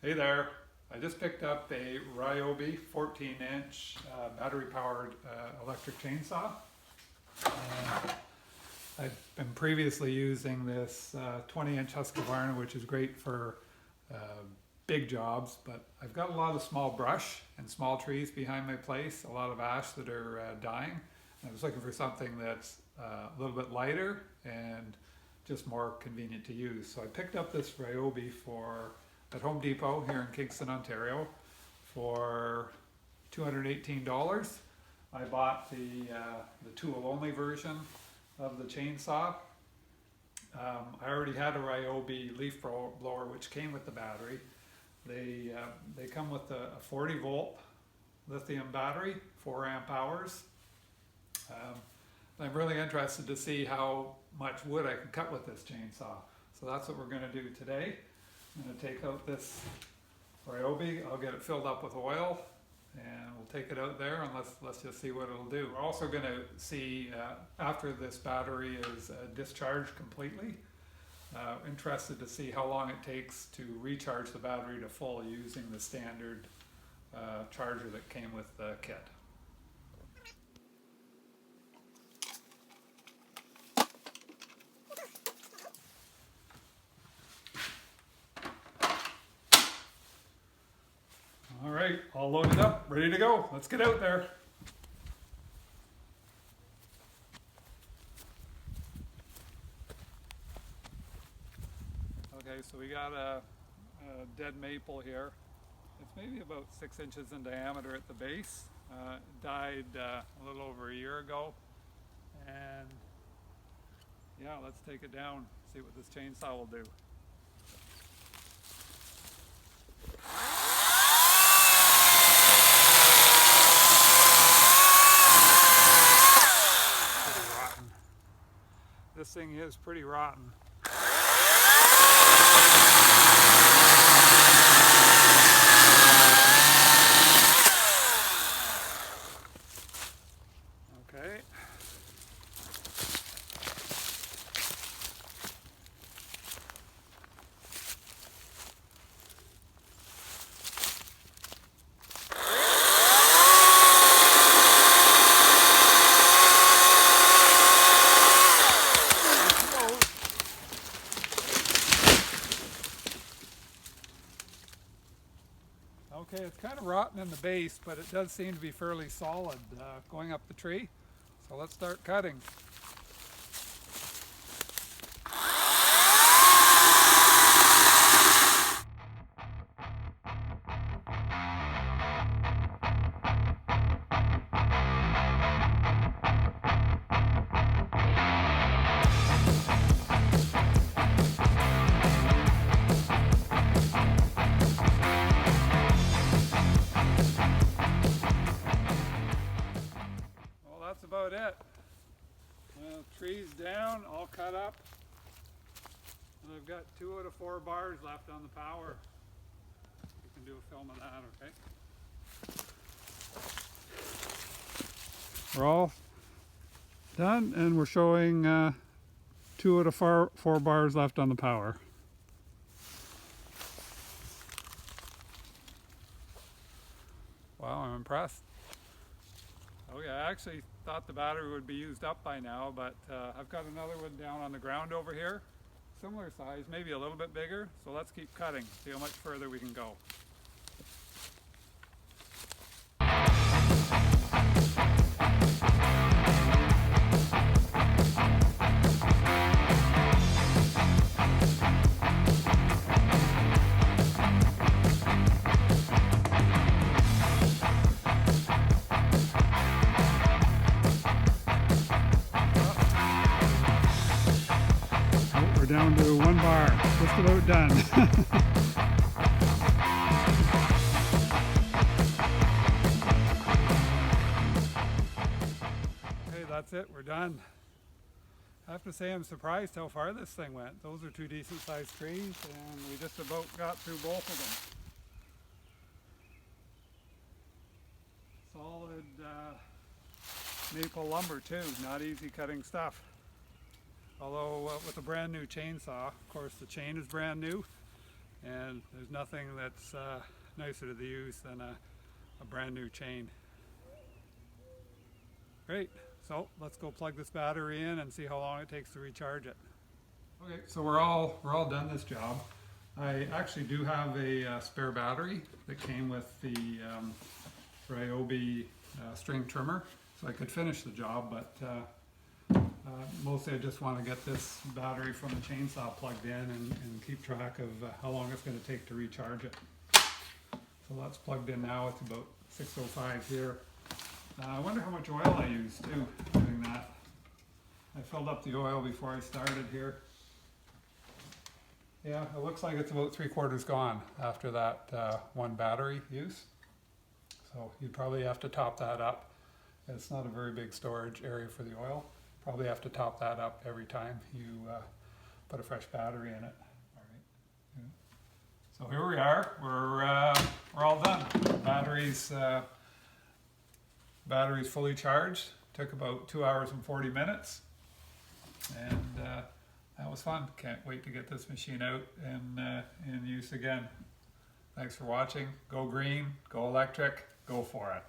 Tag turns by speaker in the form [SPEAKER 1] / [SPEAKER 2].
[SPEAKER 1] Hey there, I just picked up a Ryobi 14-inch battery-powered electric chainsaw. And I've been previously using this 20-inch Husqvarna, which is great for uh, big jobs, but I've got a lot of small brush and small trees behind my place, a lot of ash that are dying. And I was looking for something that's a little bit lighter and just more convenient to use. So I picked up this Ryobi at Home Depot here in Kingston, Ontario for $218. I bought the tool only version of the chainsaw. I already had a Ryobi leaf blower which came with the battery. They come with a 40-volt lithium battery, 4 amp hours. I'm really interested to see how much wood I can cut with this chainsaw. So that's what we're going to do today. I'm going to take out this Ryobi. I'll get it filled up with oil and we'll take it out there and let's just see what it'll do. We're also going to see after this battery is discharged completely. Interested to see how long it takes to recharge the battery to full using the standard charger that came with the kit. All right, all loaded up, ready to go. Let's get out there. Okay, so we got a dead maple here. It's maybe about 6 inches in diameter at the base. It died a little over a year ago. And yeah, let's take it down, see what this chainsaw will do. This thing is pretty rotten. Okay. Okay, it's kind of rotten in the base, but it does seem to be fairly solid going up the tree. So let's start cutting. That's about it. Trees down, all cut up. And I've got 2 out of 4 bars left on the power. You can do a film of that, okay? We're all done and we're showing 2 out of 4 bars left on the power. Wow, I'm impressed. Okay, I actually thought the battery would be used up by now, but I've got another one down on the ground over here. Similar size, maybe a little bit bigger, so let's keep cutting, see how much further we can go. Down to 1 bar, just about done. Okay, that's it, we're done. I have to say I'm surprised how far this thing went. Those are 2 decent sized trees and we just about got through both of them. Solid maple lumber too, not easy cutting stuff. Although with a brand new chainsaw, of course the chain is brand new, and there's nothing that's nicer to use than a brand new chain. Great, so let's go plug this battery in and see how long it takes to recharge it. Okay, so we're all done this job. I actually do have a spare battery that came with the Ryobi string trimmer, so I could finish the job, but mostly I just want to get this battery from the chainsaw plugged in and keep track of how long it's going to take to recharge it. So that's plugged in now. It's about 6:05 here. I wonder how much oil I used too doing that. I filled up the oil before I started here. Yeah, it looks like it's about 3/4 gone after that one battery use. So you'd probably have to top that up. It's not a very big storage area for the oil. Probably have to top that up every time you put a fresh battery in it. All right. Yeah. So here we are. We're all done. Battery's fully charged. Took about 2 hours and 40 minutes, and that was fun. Can't wait to get this machine out and in use again. Thanks for watching. Go green, go electric, go for it.